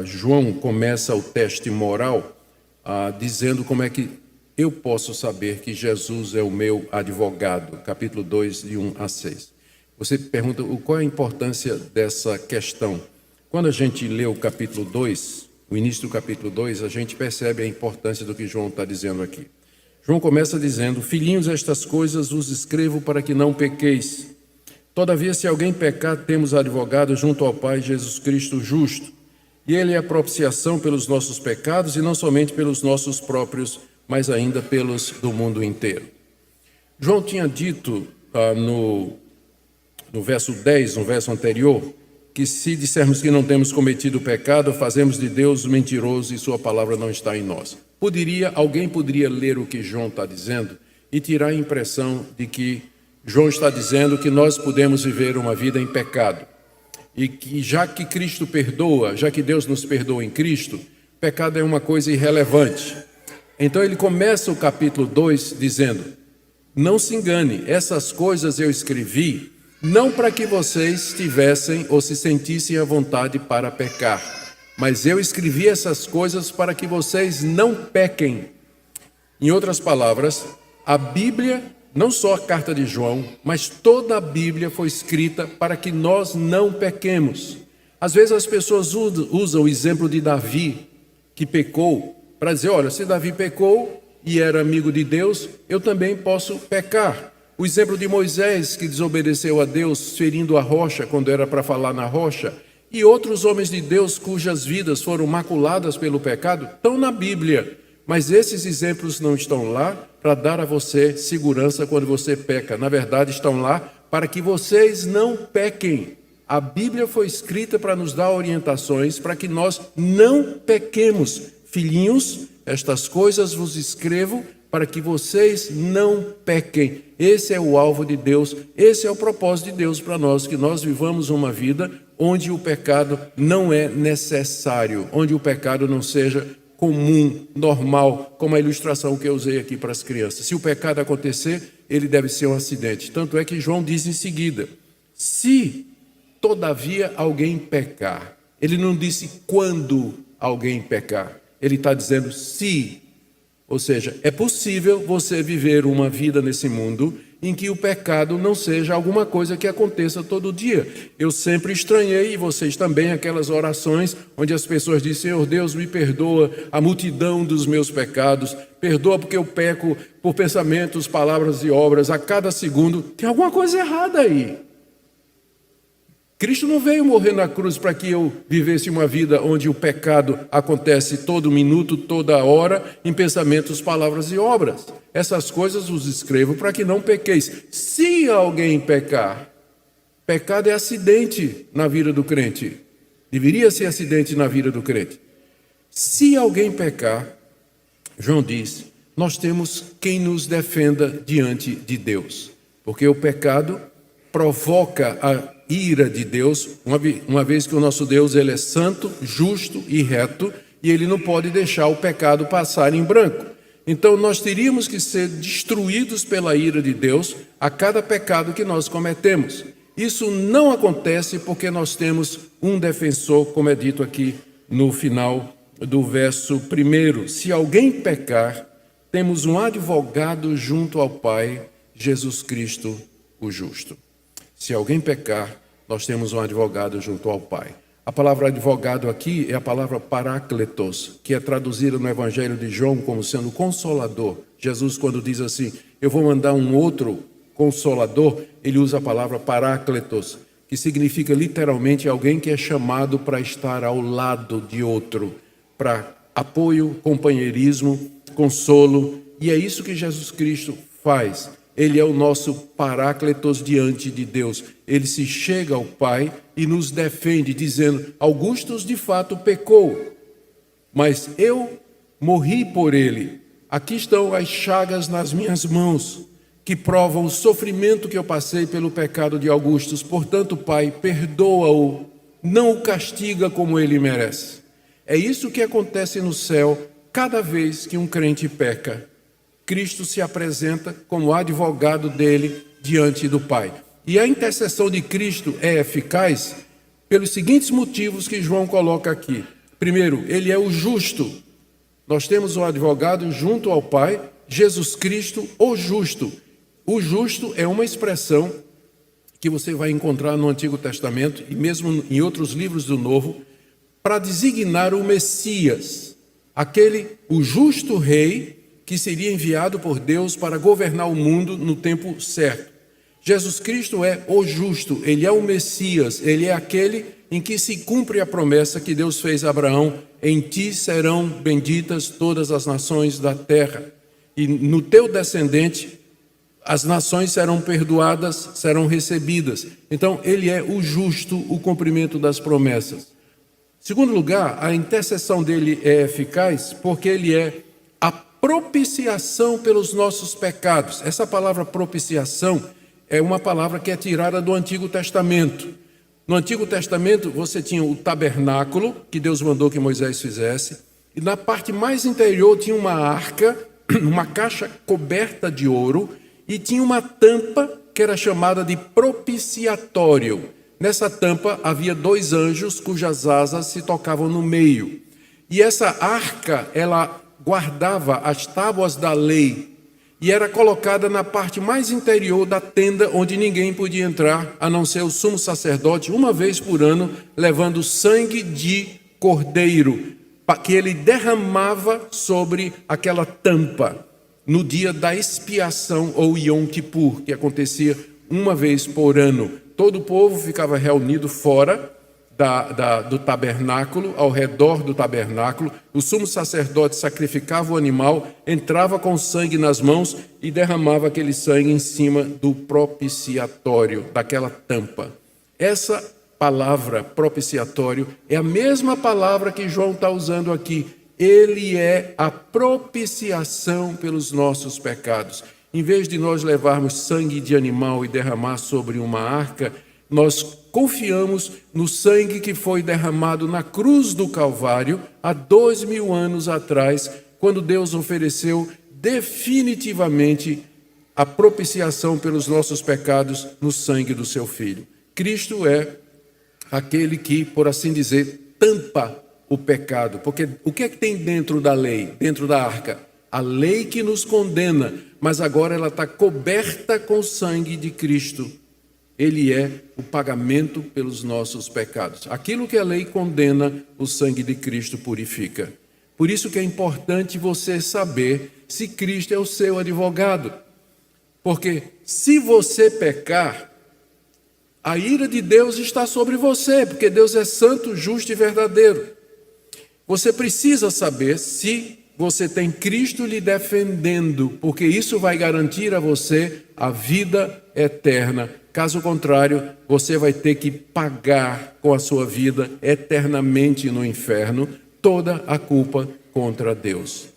João começa o teste moral dizendo como é que eu posso saber que Jesus é o meu advogado, capítulo 2, de 1 a 6. Você pergunta qual é a importância dessa questão. Quando a gente lê o capítulo 2, o início do capítulo 2, a gente percebe a importância do que João está dizendo aqui. João começa dizendo: filhinhos, estas coisas vos escrevo para que não pequeis. Todavia, se alguém pecar, temos advogado junto ao Pai, Jesus Cristo justo. E ele é a propiciação pelos nossos pecados, e não somente pelos nossos próprios, mas ainda pelos do mundo inteiro. João tinha dito no verso 10, no verso anterior, que se dissermos que não temos cometido pecado, fazemos de Deus mentiroso e sua palavra não está em nós. Alguém poderia ler o que João está dizendo e tirar a impressão de que João está dizendo que nós podemos viver uma vida em pecado. E que já que Cristo perdoa, já que Deus nos perdoa em Cristo, pecado é uma coisa irrelevante. Então ele começa o capítulo 2 dizendo: não se engane, essas coisas eu escrevi não para que vocês tivessem ou se sentissem à vontade para pecar, mas eu escrevi essas coisas para que vocês não pequem. Em outras palavras, a Bíblia, não só a carta de João, mas toda a Bíblia foi escrita para que nós não pequemos. Às vezes as pessoas usam o exemplo de Davi, que pecou, para dizer: olha, se Davi pecou e era amigo de Deus, eu também posso pecar. O exemplo de Moisés, que desobedeceu a Deus, ferindo a rocha quando era para falar na rocha, e outros homens de Deus cujas vidas foram maculadas pelo pecado, estão na Bíblia. Mas esses exemplos não estão lá para dar a você segurança quando você peca. Na verdade, estão lá para que vocês não pequem. A Bíblia foi escrita para nos dar orientações para que nós não pequemos. Filhinhos, estas coisas vos escrevo para que vocês não pequem. Esse é o alvo de Deus, esse é o propósito de Deus para nós, que nós vivamos uma vida onde o pecado não é necessário, onde o pecado não seja comum, normal, como a ilustração que eu usei aqui para as crianças. Se o pecado acontecer, ele deve ser um acidente. Tanto é que João diz em seguida: se todavia alguém pecar. Ele não disse quando alguém pecar, ele está dizendo se. Ou seja, é possível você viver uma vida nesse mundo em que o pecado não seja alguma coisa que aconteça todo dia. Eu sempre estranhei, e vocês também, aquelas orações onde as pessoas dizem: Senhor Deus, me perdoa a multidão dos meus pecados, perdoa porque eu peco por pensamentos, palavras e obras a cada segundo. Tem alguma coisa errada aí. Cristo não veio morrer na cruz para que eu vivesse uma vida onde o pecado acontece todo minuto, toda hora, em pensamentos, palavras e obras. Essas coisas vos escrevo para que não pequeis. Se alguém pecar, pecado é acidente na vida do crente. Deveria ser acidente na vida do crente. Se alguém pecar, João diz, nós temos quem nos defenda diante de Deus. Porque o pecado provoca a ira de Deus, uma vez que o nosso Deus ele é santo, justo e reto, e ele não pode deixar o pecado passar em branco. Então nós teríamos que ser destruídos pela ira de Deus a cada pecado que nós cometemos. Isso não acontece porque nós temos um defensor, como é dito aqui no final do verso 1. Se alguém pecar, temos um advogado junto ao Pai, Jesus Cristo, o justo. Se alguém pecar, nós temos um advogado junto ao Pai. A palavra advogado aqui é a palavra parácletos, que é traduzida no Evangelho de João como sendo consolador. Jesus, quando diz assim, eu vou mandar um outro consolador, ele usa a palavra parácletos, que significa literalmente alguém que é chamado para estar ao lado de outro, para apoio, companheirismo, consolo. E é isso que Jesus Cristo faz. Ele é o nosso parácletos diante de Deus. Ele se chega ao Pai e nos defende, dizendo, Augustus de fato pecou, mas eu morri por ele. Aqui estão as chagas nas minhas mãos, que provam o sofrimento que eu passei pelo pecado de Augustus. Portanto, Pai, perdoa-o, não o castiga como ele merece. É isso que acontece no céu cada vez que um crente peca. Cristo se apresenta como advogado dele diante do Pai. E a intercessão de Cristo é eficaz pelos seguintes motivos que João coloca aqui. Primeiro, ele é o justo. Nós temos um advogado junto ao Pai, Jesus Cristo, o justo. O justo é uma expressão que você vai encontrar no Antigo Testamento e mesmo em outros livros do Novo, para designar o Messias, o justo rei que seria enviado por Deus para governar o mundo no tempo certo. Jesus Cristo é o justo, ele é o Messias, ele é aquele em que se cumpre a promessa que Deus fez a Abraão: em ti serão benditas todas as nações da terra, e no teu descendente as nações serão perdoadas, serão recebidas. Então, ele é o justo, o cumprimento das promessas. Segundo lugar, a intercessão dele é eficaz porque ele é a propiciação pelos nossos pecados. Essa palavra propiciação é uma palavra que é tirada do Antigo Testamento. No Antigo Testamento, você tinha o tabernáculo, que Deus mandou que Moisés fizesse, e na parte mais interior tinha uma arca, uma caixa coberta de ouro, e tinha uma tampa que era chamada de propiciatório. Nessa tampa havia 2 anjos cujas asas se tocavam no meio. E essa arca, ela guardava as tábuas da lei e era colocada na parte mais interior da tenda, onde ninguém podia entrar, a não ser o sumo sacerdote, uma vez por ano, levando sangue de cordeiro, que ele derramava sobre aquela tampa no dia da expiação, ou Yom Kippur, que acontecia uma vez por ano. Todo o povo ficava reunido fora do tabernáculo, ao redor do tabernáculo. O sumo sacerdote sacrificava o animal, entrava com sangue nas mãos e derramava aquele sangue em cima do propiciatório, daquela tampa. Essa palavra propiciatório é a mesma palavra que João está usando aqui. Ele é a propiciação pelos nossos pecados. Em vez de nós levarmos sangue de animal e derramar sobre uma arca, nós confiamos no sangue que foi derramado na cruz do Calvário há 2000 anos atrás, quando Deus ofereceu definitivamente a propiciação pelos nossos pecados no sangue do seu Filho. Cristo é aquele que, por assim dizer, tampa o pecado, porque o que é que tem dentro da lei, dentro da arca? A lei que nos condena, mas agora ela está coberta com o sangue de Cristo. Ele é o pagamento pelos nossos pecados. Aquilo que a lei condena, o sangue de Cristo purifica. Por isso que é importante você saber se Cristo é o seu advogado. Porque se você pecar, a ira de Deus está sobre você, porque Deus é santo, justo e verdadeiro. Você precisa saber se você tem Cristo lhe defendendo, porque isso vai garantir a você a vida eterna. Caso contrário, você vai ter que pagar com a sua vida eternamente no inferno toda a culpa contra Deus.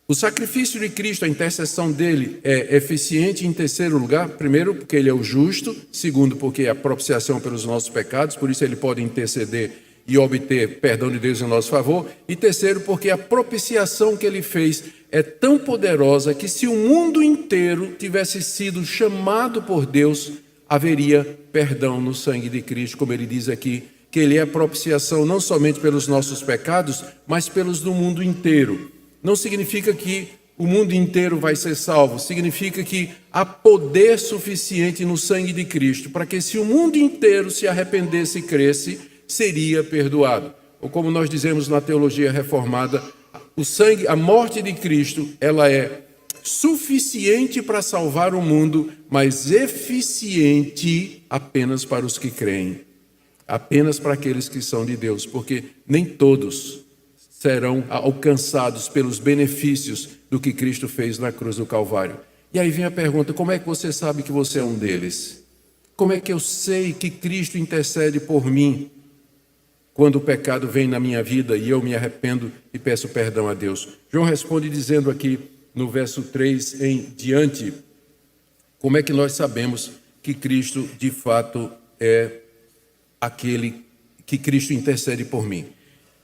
O sacrifício de Cristo, a intercessão dele é eficiente em terceiro lugar, primeiro porque ele é o justo, segundo porque é a propiciação pelos nossos pecados, por isso ele pode interceder e obter perdão de Deus em nosso favor, e terceiro porque a propiciação que ele fez é tão poderosa que se o mundo inteiro tivesse sido chamado por Deus, haveria perdão no sangue de Cristo, como ele diz aqui, que ele é a propiciação não somente pelos nossos pecados, mas pelos do mundo inteiro. Não significa que o mundo inteiro vai ser salvo, significa que há poder suficiente no sangue de Cristo, para que se o mundo inteiro se arrependesse e cresce, seria perdoado. Ou como nós dizemos na teologia reformada, o sangue, a morte de Cristo, ela é suficiente para salvar o mundo, mas eficiente apenas para os que creem, apenas para aqueles que são de Deus, porque nem todos serão alcançados pelos benefícios do que Cristo fez na cruz do Calvário. E aí vem a pergunta: como é que você sabe que você é um deles? Como é que eu sei que Cristo intercede por mim quando o pecado vem na minha vida e eu me arrependo e peço perdão a Deus? João responde dizendo aqui no verso 3 em diante, como é que nós sabemos que Cristo de fato é aquele que Cristo intercede por mim?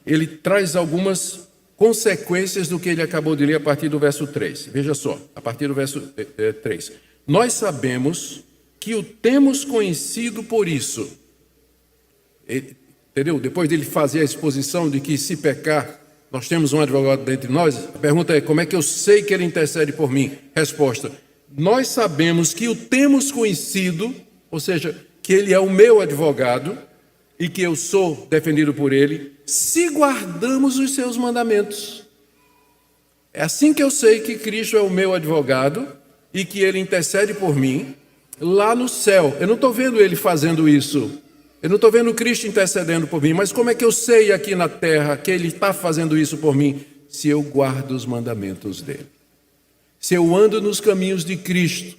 Ele traz algumas consequências do que ele acabou de ler a partir do verso 3. Veja só, a partir do verso 3. Nós sabemos que o temos conhecido por isso. entendeu? Depois dele fazer a exposição de que se pecar, nós temos um advogado dentre nós, a pergunta é: como é que eu sei que ele intercede por mim? Resposta: nós sabemos que o temos conhecido, ou seja, que ele é o meu advogado e que eu sou defendido por ele, se guardamos os seus mandamentos. É assim que eu sei que Cristo é o meu advogado e que ele intercede por mim lá no céu. Eu não estou vendo ele fazendo isso. Eu não estou vendo Cristo intercedendo por mim. Mas como é que eu sei aqui na terra que ele está fazendo isso por mim? Se eu guardo os mandamentos dele. Se eu ando nos caminhos de Cristo.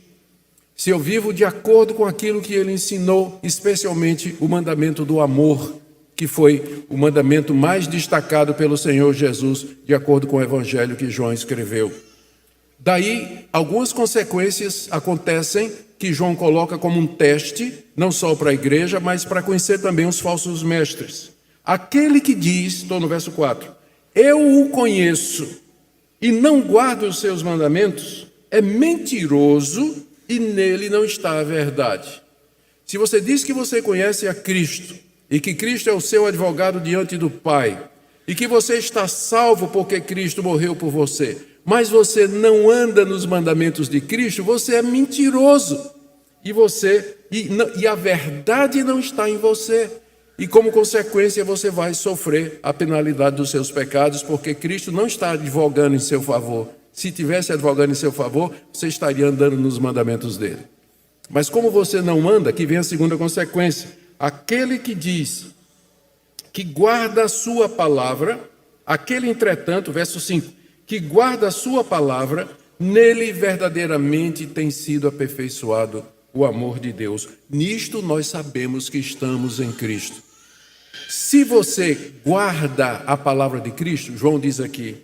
Se eu vivo de acordo com aquilo que ele ensinou, especialmente o mandamento do amor, que foi o mandamento mais destacado pelo Senhor Jesus, de acordo com o evangelho que João escreveu. Daí, algumas consequências acontecem que João coloca como um teste, não só para a igreja, mas para conhecer também os falsos mestres. Aquele que diz, estou no verso 4, eu o conheço e não guardo os seus mandamentos, é mentiroso e nele não está a verdade. Se você diz que você conhece a Cristo e que Cristo é o seu advogado diante do Pai e que você está salvo porque Cristo morreu por você, mas você não anda nos mandamentos de Cristo, você é mentiroso e a verdade não está em você. E como consequência você vai sofrer a penalidade dos seus pecados, porque Cristo não está advogando em seu favor. Se tivesse advogando em seu favor, você estaria andando nos mandamentos dele. Mas como você não anda, aqui vem a segunda consequência. Aquele que diz que guarda a sua palavra, aquele, entretanto, verso 5, que guarda a sua palavra, nele verdadeiramente tem sido aperfeiçoado o amor de Deus. Nisto nós sabemos que estamos em Cristo. Se você guarda a palavra de Cristo, João diz aqui,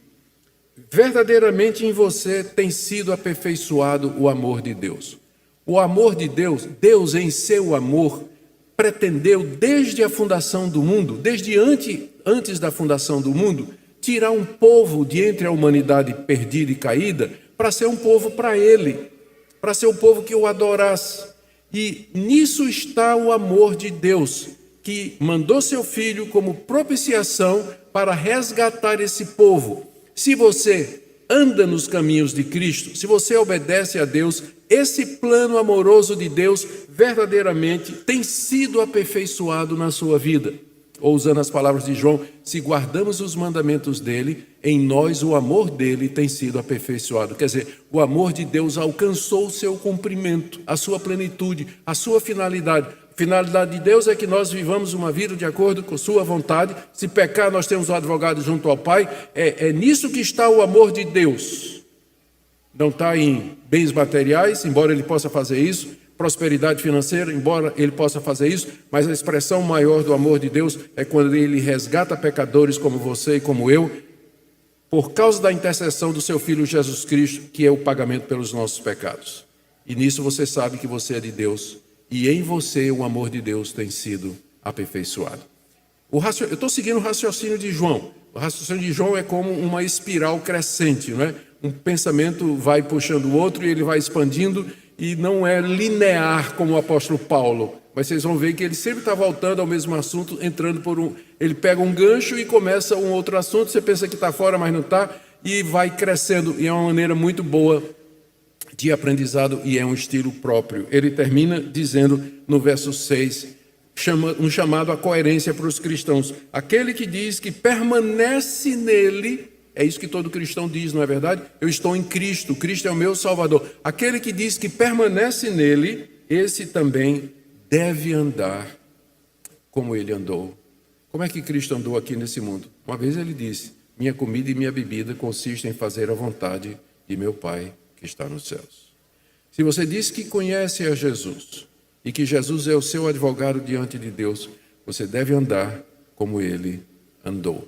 verdadeiramente em você tem sido aperfeiçoado o amor de Deus. O amor de Deus, Deus em seu amor, pretendeu desde a fundação do mundo, desde antes da fundação do mundo, tirar um povo de entre a humanidade perdida e caída, para ser um povo para ele, para ser um povo que o adorasse. E nisso está o amor de Deus, que mandou seu Filho como propiciação para resgatar esse povo. Se você anda nos caminhos de Cristo, se você obedece a Deus, esse plano amoroso de Deus verdadeiramente tem sido aperfeiçoado na sua vida. Ou usando as palavras de João, se guardamos os mandamentos dele, em nós o amor dele tem sido aperfeiçoado. Quer dizer, o amor de Deus alcançou o seu cumprimento, a sua plenitude, a sua finalidade. A finalidade de Deus é que nós vivamos uma vida de acordo com sua vontade. Se pecar, nós temos um advogado junto ao Pai. É nisso que está o amor de Deus. Não está em bens materiais, embora ele possa fazer isso, prosperidade financeira, embora ele possa fazer isso, mas a expressão maior do amor de Deus é quando ele resgata pecadores como você e como eu, por causa da intercessão do seu Filho Jesus Cristo, que é o pagamento pelos nossos pecados. E nisso você sabe que você é de Deus, e em você o amor de Deus tem sido aperfeiçoado. Eu estou seguindo o raciocínio de João. O raciocínio de João é como uma espiral crescente, não é? Um pensamento vai puxando o outro e ele vai expandindo, e não é linear como o apóstolo Paulo, mas vocês vão ver que ele sempre está voltando ao mesmo assunto, entrando por um... Ele pega um gancho e começa um outro assunto, você pensa que está fora, mas não está, e vai crescendo, e é uma maneira muito boa de aprendizado, e é um estilo próprio. Ele termina dizendo no verso 6, um chamado à coerência para os cristãos. Aquele que diz que permanece nele... É isso que todo cristão diz, não é verdade? Eu estou em Cristo, Cristo é o meu Salvador. Aquele que diz que permanece nele, esse também deve andar como ele andou. Como é que Cristo andou aqui nesse mundo? Uma vez ele disse, minha comida e minha bebida consistem em fazer a vontade de meu Pai que está nos céus. Se você diz que conhece a Jesus e que Jesus é o seu advogado diante de Deus, você deve andar como ele andou.